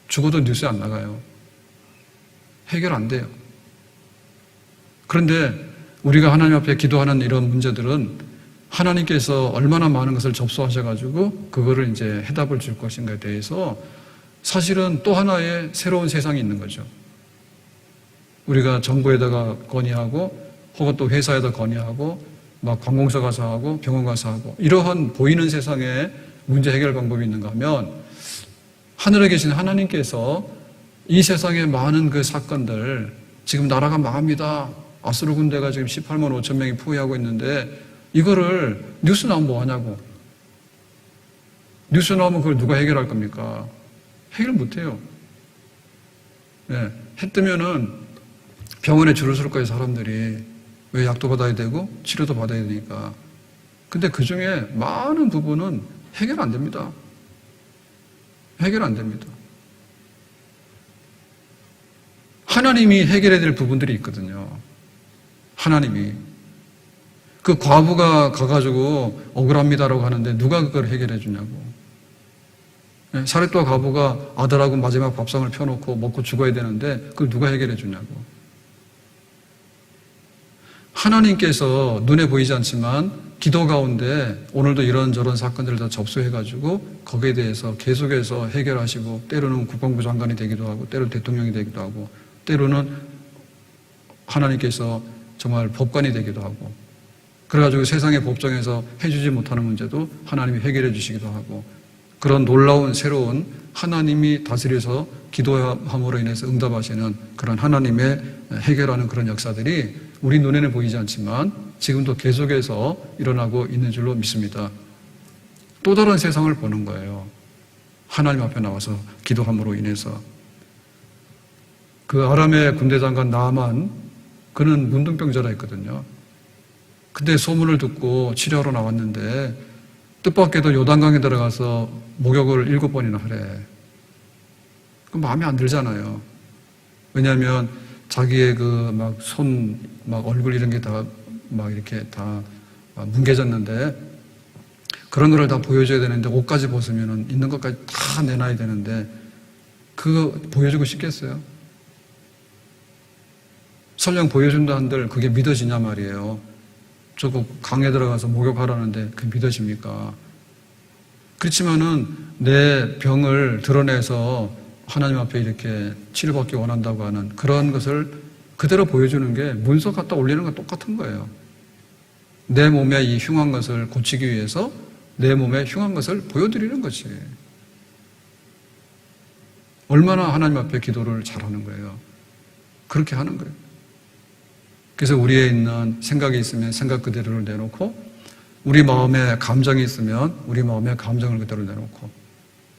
죽어도 뉴스에 안 나가요. 해결 안 돼요. 그런데 우리가 하나님 앞에 기도하는 이런 문제들은 하나님께서 얼마나 많은 것을 접수하셔가지고 그거를 이제 해답을 줄 것인가에 대해서 사실은 또 하나의 새로운 세상이 있는 거죠. 우리가 정부에다가 건의하고 혹은 또 회사에다 건의하고 막 관공서 가서 하고 병원 가서 하고 이러한 보이는 세상에 문제 해결 방법이 있는가 하면 하늘에 계신 하나님께서 이 세상의 많은 그 사건들, 지금 나라가 망합니다. 아수르 군대가 지금 18만 5천 명이 포위하고 있는데 이거를 뉴스 나오면 뭐 하냐고. 뉴스 나오면 그걸 누가 해결할 겁니까? 해결 못 해요. 네, 해 뜨면은 병원에 줄을 설 거예요, 사람들이. 왜? 약도 받아야 되고 치료도 받아야 되니까. 근데 그 중에 많은 부분은 해결 안 됩니다. 해결 안 됩니다. 하나님이 해결해야 될 부분들이 있거든요. 하나님이. 그 과부가 가가지고 억울합니다라고 하는데 누가 그걸 해결해 주냐고. 사렙과 과부가 아들하고 마지막 밥상을 펴놓고 먹고 죽어야 되는데 그걸 누가 해결해 주냐고. 하나님께서 눈에 보이지 않지만 기도 가운데 오늘도 이런저런 사건들을 다 접수해가지고 거기에 대해서 계속해서 해결하시고 때로는 국방부 장관이 되기도 하고 때로는 대통령이 되기도 하고 때로는 하나님께서 정말 법관이 되기도 하고 그래가지고 세상의 법정에서 해주지 못하는 문제도 하나님이 해결해 주시기도 하고 그런 놀라운 새로운 하나님이 다스려서 기도함으로 인해서 응답하시는 그런 하나님의 해결하는 그런 역사들이 우리 눈에는 보이지 않지만 지금도 계속해서 일어나고 있는 줄로 믿습니다. 또 다른 세상을 보는 거예요. 하나님 앞에 나와서 기도함으로 인해서. 그 아람의 군대 장관 나아만, 그는 문둥병자라 했거든요. 근데 소문을 듣고 치료하러 나왔는데 뜻밖에도 요단강에 들어가서 목욕을 7번이나 하래. 그 마음에 안 들잖아요. 왜냐하면 자기의 그 막 손, 막 얼굴 이런 게 다 막 이렇게 다 뭉개졌는데 그런 거를 다 보여줘야 되는데 옷까지 벗으면은 있는 것까지 다 내놔야 되는데 그거 보여주고 싶겠어요? 설령 보여준다 한들 그게 믿어지냐 말이에요. 저거 강에 들어가서 목욕하라는데 그게 믿어집니까? 그렇지만은 내 병을 드러내서 하나님 앞에 이렇게 치료받기 원한다고 하는 그런 것을 그대로 보여주는 게 문서 갖다 올리는 건 똑같은 거예요. 내 몸에 이 흉한 것을 고치기 위해서 내 몸에 흉한 것을 보여드리는 거지. 얼마나 하나님 앞에 기도를 잘하는 거예요. 그렇게 하는 거예요. 그래서 우리에 있는 생각이 있으면 생각 그대로를 내놓고 우리 마음에 감정이 있으면 우리 마음에 감정을 그대로 내놓고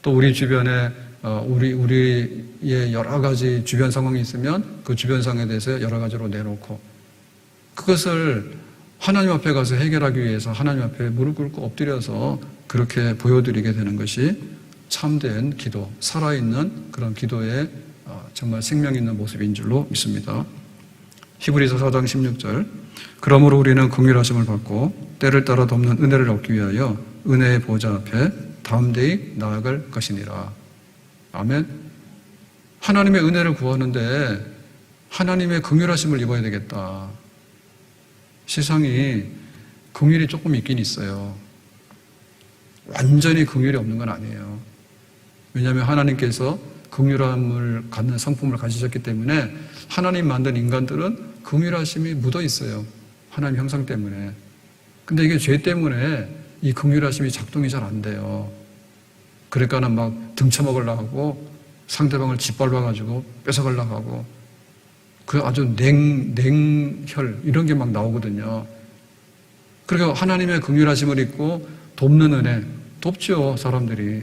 또 우리 주변에 우리의 여러 가지 주변 상황이 있으면 그 주변 상황에 대해서 여러 가지로 내놓고 그것을 하나님 앞에 가서 해결하기 위해서 하나님 앞에 무릎 꿇고 엎드려서 그렇게 보여드리게 되는 것이 참된 기도, 살아있는 그런 기도의 정말 생명 있는 모습인 줄로 믿습니다. 히브리서 4장 16절 그러므로 우리는 긍휼하심을 받고 때를 따라 돕는 은혜를 얻기 위하여 은혜의 보좌 앞에 담대히 나아갈 것이니라. 아멘. 하나님의 은혜를 구하는데 하나님의 긍휼하심을 입어야 되겠다. 세상이 긍휼이 조금 있긴 있어요. 완전히 긍휼이 없는 건 아니에요. 왜냐하면 하나님께서 긍휼함을 갖는 성품을 가지셨기 때문에 하나님 만든 인간들은 긍휼하심이 묻어 있어요. 하나님 형상 때문에. 근데 이게 죄 때문에 이 긍휼하심이 작동이 잘 안 돼요. 그러니까는 막 등쳐먹으려고 하고 상대방을 짓밟아가지고 뺏어가려고 하고 그 아주 냉혈 이런 게 막 나오거든요. 그러니까 하나님의 긍휼하심을 입고 돕는 은혜, 돕죠 사람들이.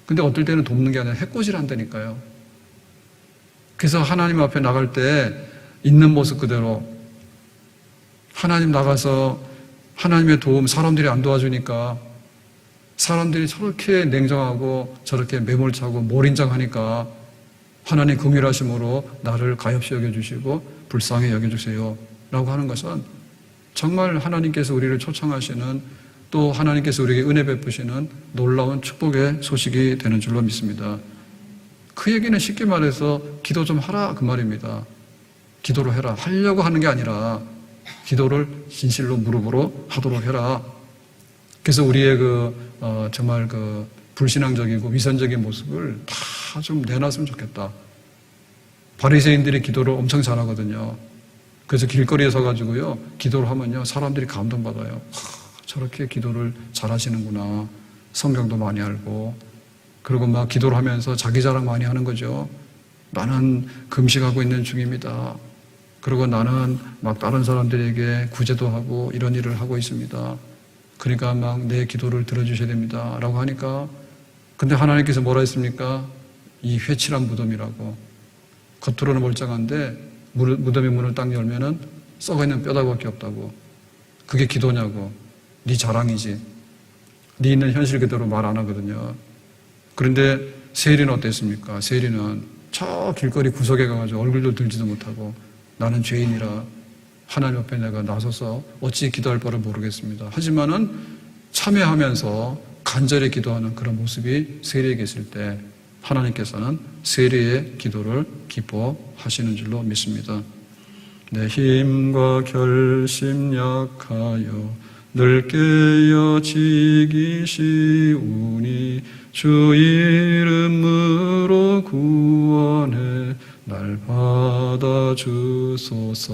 근데 어떨 때는 돕는 게 아니라 해코지한다니까요. 그래서 하나님 앞에 나갈 때 있는 모습 그대로 하나님 나가서 하나님의 도움 사람들이 안 도와주니까 사람들이 저렇게 냉정하고 저렇게 매몰차고 몰인정하니까 하나님 긍휼하심으로 나를 가엾이 여겨주시고 불쌍히 여겨주세요 라고 하는 것은 정말 하나님께서 우리를 초청하시는 또 하나님께서 우리에게 은혜 베푸시는 놀라운 축복의 소식이 되는 줄로 믿습니다. 그 얘기는 쉽게 말해서 기도 좀 하라 그 말입니다. 기도로 해라. 하려고 하는 게 아니라 기도를 진실로 무릎으로 하도록 해라. 그래서 우리의 정말 불신앙적이고 위선적인 모습을 다 좀 내놨으면 좋겠다. 바리새인들이 기도를 엄청 잘하거든요. 그래서 길거리에 서가지고요 기도를 하면요 사람들이 감동받아요. 저렇게 기도를 잘하시는구나. 성경도 많이 알고 그리고 막 기도를 하면서 자기 자랑 많이 하는 거죠. 나는 금식하고 있는 중입니다. 그리고 나는 막 다른 사람들에게 구제도 하고 이런 일을 하고 있습니다. 그러니까 막 내 기도를 들어주셔야 됩니다 라고 하니까 근데 하나님께서 뭐라 했습니까? 이 회칠한 무덤이라고. 겉으로는 멀쩡한데 무덤의 문을 딱 열면은 썩어있는 뼈다귀밖에 없다고. 그게 기도냐고. 네 자랑이지. 네 있는 현실 그대로 말 안 하거든요. 그런데 세리는 어땠습니까? 세리는 저 길거리 구석에 가가지고 얼굴도 들지도 못하고 나는 죄인이라 하나님 앞에 내가 나서서 어찌 기도할 바를 모르겠습니다. 하지만은 참회하면서 간절히 기도하는 그런 모습이 세리에게 있을 때 하나님께서는 세리의 기도를 기뻐하시는 줄로 믿습니다. 내 힘과 결심 약하여 늘 깨어지기 쉬우니 주 이름으로 구원해 날 받아주소서.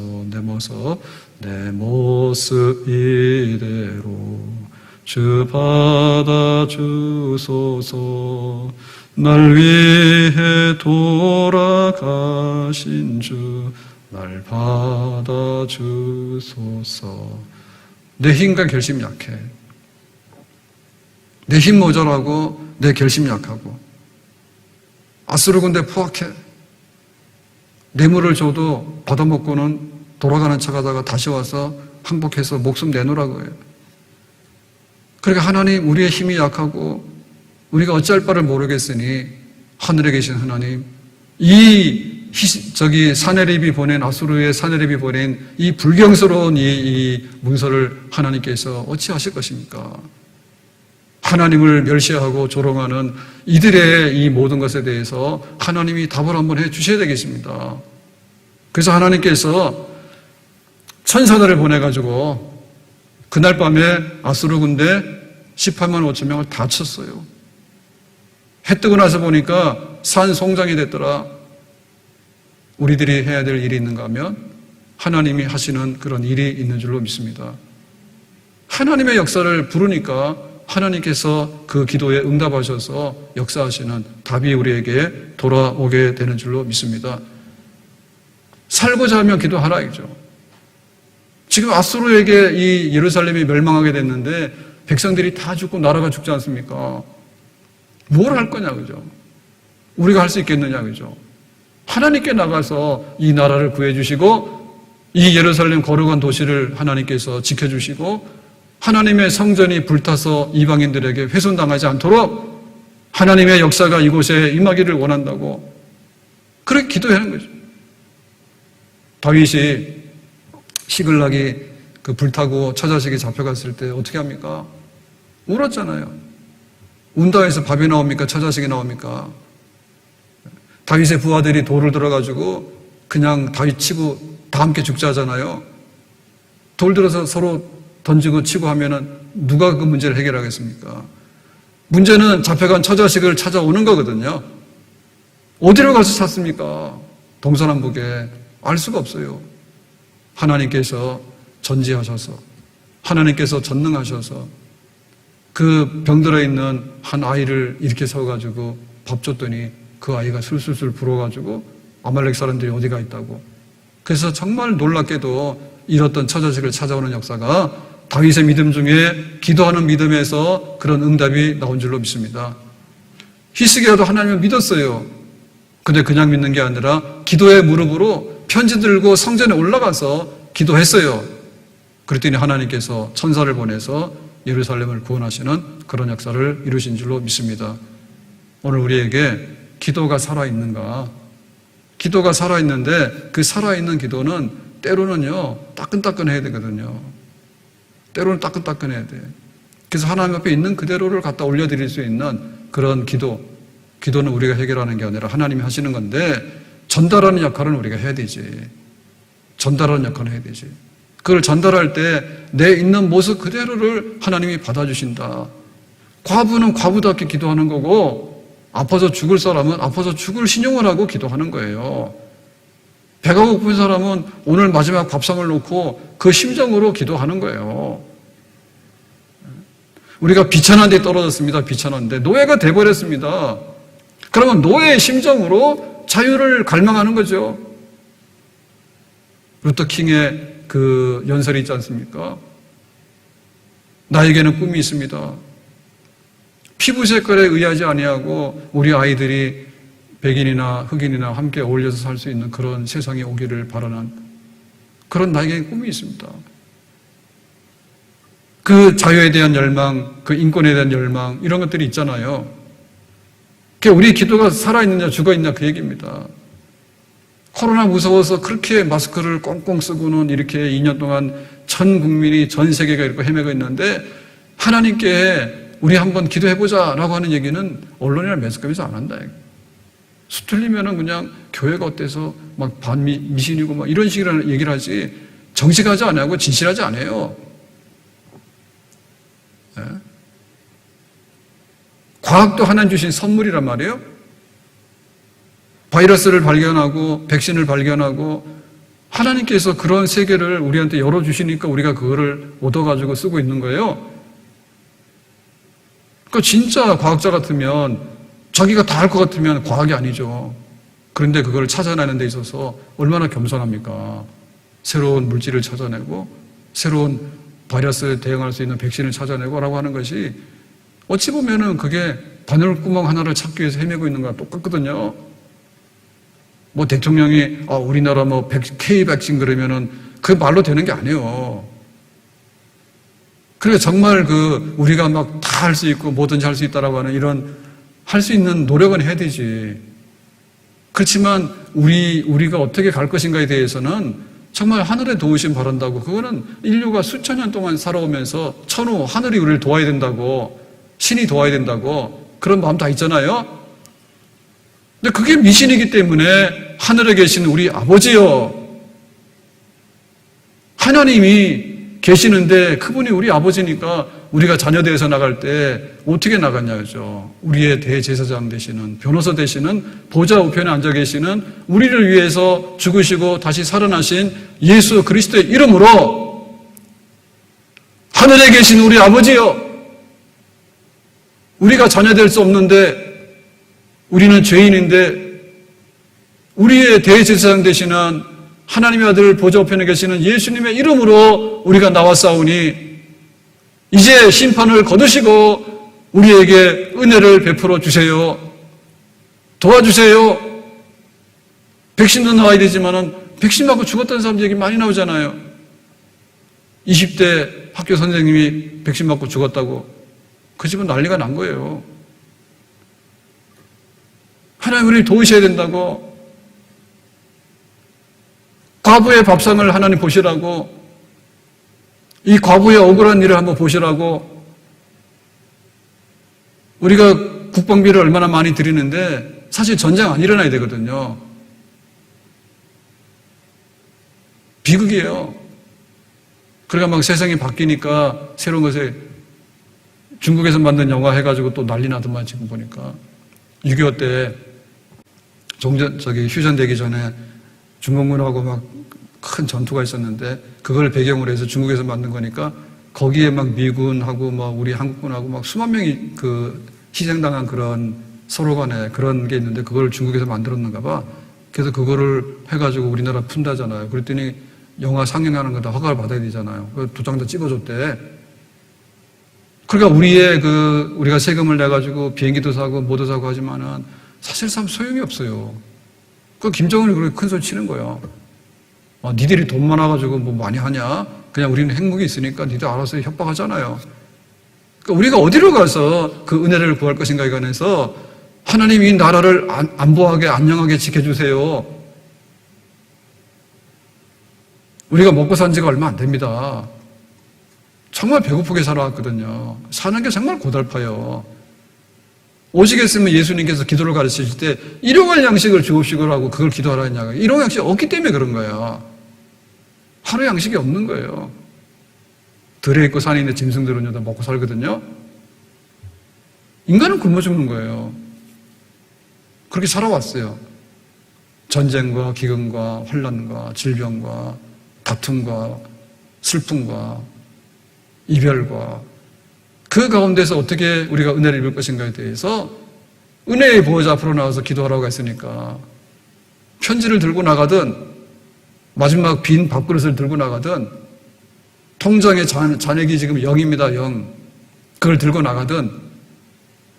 내 모습 이대로 주 받아주소서. 날 위해 돌아가신 주 날 받아주소서. 내 힘과 결심 약해. 내 힘 모자라고 내 결심 약하고 아수르 군대 포악해. 뇌물을 줘도 받아먹고는 돌아가는 척하다가 다시 와서 항복해서 목숨 내놓으라고 해요. 그러니까 하나님 우리의 힘이 약하고 우리가 어찌할 바를 모르겠으니 하늘에 계신 하나님 사네립이 보낸 아수르의 사네립이 보낸 이 불경스러운 이 문서를 하나님께서 어찌하실 것입니까? 하나님을 멸시하고 조롱하는 이들의 이 모든 것에 대해서 하나님이 답을 한번 해 주셔야 되겠습니다. 그래서 하나님께서 천사들을 보내가지고 그날 밤에 아수르 군대 18만 5천 명을 다 쳤어요. 해 뜨고 나서 보니까 산 송장이 됐더라. 우리들이 해야 될 일이 있는가 하면 하나님이 하시는 그런 일이 있는 줄로 믿습니다. 하나님의 역사를 부르니까 하나님께서 그 기도에 응답하셔서 역사하시는 답이 우리에게 돌아오게 되는 줄로 믿습니다. 살고자 하면 기도하라 이죠. 지금 아수르에게 이 예루살렘이 멸망하게 됐는데 백성들이 다 죽고 나라가 죽지 않습니까? 뭘 할 거냐 그죠? 우리가 할 수 있겠느냐 그죠? 하나님께 나가서 이 나라를 구해주시고 이 예루살렘 거룩한 도시를 하나님께서 지켜주시고 하나님의 성전이 불타서 이방인들에게 훼손당하지 않도록 하나님의 역사가 이곳에 임하기를 원한다고 그렇게 기도하는 거죠. 다윗이 시글락이 그 불타고 처자식이 잡혀갔을 때 어떻게 합니까? 울었잖아요. 운다 해서 밥이 나옵니까? 처자식이 나옵니까? 다윗의 부하들이 돌을 들어가지고 그냥 다윗 치고 다 함께 죽자 하잖아요. 돌 들어서 서로 던지고 치고 하면은 누가 그 문제를 해결하겠습니까? 문제는 잡혀간 처자식을 찾아오는 거거든요. 어디로 가서 찾습니까? 동서남북에 알 수가 없어요. 하나님께서 전지하셔서 하나님께서 전능하셔서 그 병들어 있는 한 아이를 이렇게 세워가지고 밥 줬더니 그 아이가 술술술 불어가지고 아말렉 사람들이 어디가 있다고. 그래서 정말 놀랍게도 잃었던 처자식을 찾아오는 역사가 다윗의 믿음 중에 기도하는 믿음에서 그런 응답이 나온 줄로 믿습니다. 히스기야도 하나님을 믿었어요. 근데 그냥 믿는 게 아니라 기도의 무릎으로 편지 들고 성전에 올라가서 기도했어요. 그랬더니 하나님께서 천사를 보내서 예루살렘을 구원하시는 그런 역사를 이루신 줄로 믿습니다. 오늘 우리에게 기도가 살아있는가? 기도가 살아있는데 그 살아있는 기도는 때로는요 따끈따끈해야 되거든요. 때로는 따끈따끈해야 돼. 그래서 하나님 앞에 있는 그대로를 갖다 올려드릴 수 있는 그런 기도는 우리가 해결하는 게 아니라 하나님이 하시는 건데 전달하는 역할은 우리가 해야 되지. 전달하는 역할을 해야 되지. 그걸 전달할 때 내 있는 모습 그대로를 하나님이 받아주신다. 과부는 과부답게 기도하는 거고 아파서 죽을 사람은 아파서 죽을 신용을 하고 기도하는 거예요. 배가 고픈 사람은 오늘 마지막 밥상을 놓고 그 심정으로 기도하는 거예요. 우리가 비천한 데 떨어졌습니다. 비천한데 노예가 돼버렸습니다. 그러면 노예의 심정으로 자유를 갈망하는 거죠. 루터 킹의 그 연설이 있지 않습니까? 나에게는 꿈이 있습니다. 피부 색깔에 의하지 아니하고 우리 아이들이 백인이나 흑인이나 함께 어울려서 살 수 있는 그런 세상이 오기를 바라는 그런 나에게 꿈이 있습니다. 그 자유에 대한 열망, 그 인권에 대한 열망 이런 것들이 있잖아요. 우리 기도가 살아있느냐 죽어있느냐 그 얘기입니다. 코로나 무서워서 그렇게 마스크를 꽁꽁 쓰고는 이렇게 2년 동안 전 국민이 전 세계가 이렇게 헤매고 있는데 하나님께 우리 한번 기도해보자 라고 하는 얘기는 언론이나 매스컴에서 안 한다. 수틀리면은 그냥 교회가 어때서 막 반미신이고 막 이런 식으로 얘기를 하지 정직하지 않고 진실하지 않아요. 네? 과학도 하나님 주신 선물이란 말이에요. 바이러스를 발견하고 백신을 발견하고 하나님께서 그런 세계를 우리한테 열어주시니까 우리가 그거를 얻어가지고 쓰고 있는 거예요. 그러니까 진짜 과학자 같으면 자기가 다 할 것 같으면 과학이 아니죠. 그런데 그걸 찾아내는 데 있어서 얼마나 겸손합니까? 새로운 물질을 찾아내고 새로운 바이러스에 대응할 수 있는 백신을 찾아내고 라고 하는 것이 어찌 보면은 그게 바늘구멍 하나를 찾기 위해서 헤매고 있는 거랑 똑같거든요. 뭐 대통령이 우리나라 뭐 K 백신 그러면은 그 말로 되는 게 아니에요. 그래서 정말 우리가 막 다 할 수 있고 뭐든지 할 수 있다라고 하는 이런 할 수 있는 노력은 해야 되지. 그렇지만 우리가 어떻게 갈 것인가에 대해서는 정말 하늘의 도우심 바란다고. 그거는 인류가 수천 년 동안 살아오면서 천후 하늘이 우리를 도와야 된다고, 신이 도와야 된다고 그런 마음 다 있잖아요. 근데 그게 미신이기 때문에 하늘에 계신 우리 아버지요, 하나님이 계시는데 그분이 우리 아버지니까 우리가 자녀되어서 나갈 때 어떻게 나갔냐죠. 우리의 대제사장 되시는, 변호사 되시는, 보좌 우편에 앉아 계시는 우리를 위해서 죽으시고 다시 살아나신 예수 그리스도의 이름으로 하늘에 계신 우리 아버지요, 우리가 자녀될 수 없는데 우리는 죄인인데 우리의 대제사장 되시는 하나님의 아들 보좌 우편에 계시는 예수님의 이름으로 우리가 나왔사오니 이제 심판을 거두시고 우리에게 은혜를 베풀어 주세요. 도와주세요. 백신도 나와야 되지만은 백신 맞고 죽었다는 사람 얘기 많이 나오잖아요. 20대 학교 선생님이 백신 맞고 죽었다고. 그 집은 난리가 난 거예요. 하나님 우리를 도우셔야 된다고. 과부의 밥상을 하나님 보시라고, 이 과부의 억울한 일을 한번 보시라고. 우리가 국방비를 얼마나 많이 드리는데 사실 전쟁 안 일어나야 되거든요. 비극이에요. 그러니까 막 세상이 바뀌니까 새로운 것에 중국에서 만든 영화 해가지고 또 난리 나더만. 지금 보니까 6.25 때 휴전되기 전에 중공군하고 막 큰 전투가 있었는데 그걸 배경으로 해서 중국에서 만든 거니까 거기에 막 미군하고 막 우리 한국군하고 막 수만 명이 그 희생당한 그런 서로 간에 그런 게 있는데 그걸 중국에서 만들었는가 봐. 그래서 그거를 해가지고 우리나라 푼다잖아요. 그랬더니 영화 상영하는 거 다 허가를 받아야 되잖아요. 그 도장도 찍어줬대. 그러니까 우리가 세금을 내가지고 비행기도 사고 뭐도 사고 하지만은 사실상 소용이 없어요. 그 김정은이 그렇게 큰 소리 치는 거예요. 니들이 돈 많아가지고 뭐 많이 하냐? 그냥 우리는 핵무기 있으니까 니들 알아서 협박하잖아요. 그러니까 우리가 어디로 가서 그 은혜를 구할 것인가에 관해서 하나님이 이 나라를 안보하게 안녕하게 지켜주세요. 우리가 먹고 산 지가 얼마 안 됩니다. 정말 배고프게 살아왔거든요. 사는 게 정말 고달파요. 오시겠으면 예수님께서 기도를 가르치실 때 일용할 양식을 주옵시고 하고 그걸 기도하라 했냐고요. 일용할 양식이 없기 때문에 그런 거야. 하루 양식이 없는 거예요. 들에 있고 산에 있는 짐승들은 다 먹고 살거든요. 인간은 굶어 죽는 거예요. 그렇게 살아왔어요. 전쟁과 기근과 환난과 질병과 다툼과 슬픔과 이별과 그 가운데서 어떻게 우리가 은혜를 입을 것인가에 대해서 은혜의 보호자 앞으로 나와서 기도하라고 했으니까 편지를 들고 나가든 마지막 빈 밥그릇을 들고 나가든 통장에 잔액이 지금 0입니다. 0. 그걸 들고 나가든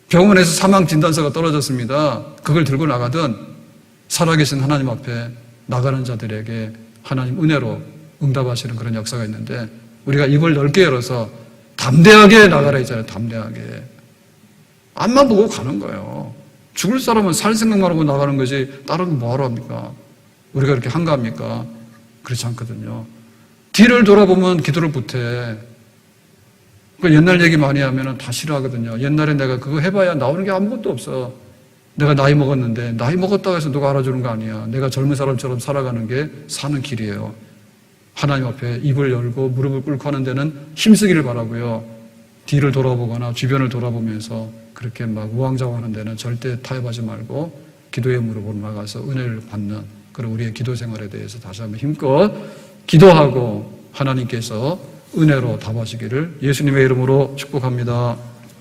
병원에서 사망 진단서가 떨어졌습니다. 그걸 들고 나가든 살아계신 하나님 앞에 나가는 자들에게 하나님 은혜로 응답하시는 그런 역사가 있는데 우리가 입을 넓게 열어서 담대하게 나가라 했잖아요. 담대하게. 앞만 보고 가는 거예요. 죽을 사람은 살 생각만 하고 나가는 거지 다른 건 뭐하러 합니까? 우리가 그렇게 한가합니까? 그렇지 않거든요. 뒤를 돌아보면 기도를 못해. 옛날 얘기 많이 하면 다 싫어하거든요. 옛날에 내가 그거 해봐야 나오는 게 아무것도 없어. 내가 나이 먹었는데 나이 먹었다고 해서 누가 알아주는 거 아니야. 내가 젊은 사람처럼 살아가는 게 사는 길이에요. 하나님 앞에 입을 열고 무릎을 꿇고 하는 데는 힘쓰기를 바라고요. 뒤를 돌아보거나 주변을 돌아보면서 그렇게 막 우왕좌왕하는 데는 절대 타협하지 말고 기도의 무릎으로 나가서 은혜를 받는 그런 우리의 기도 생활에 대해서 다시 한번 힘껏 기도하고 하나님께서 은혜로 답하시기를 예수님의 이름으로 축복합니다.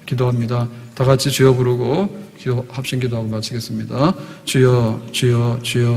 기도합니다. 다 같이 주여 부르고 합심 기도하고 마치겠습니다. 주여 주여 주여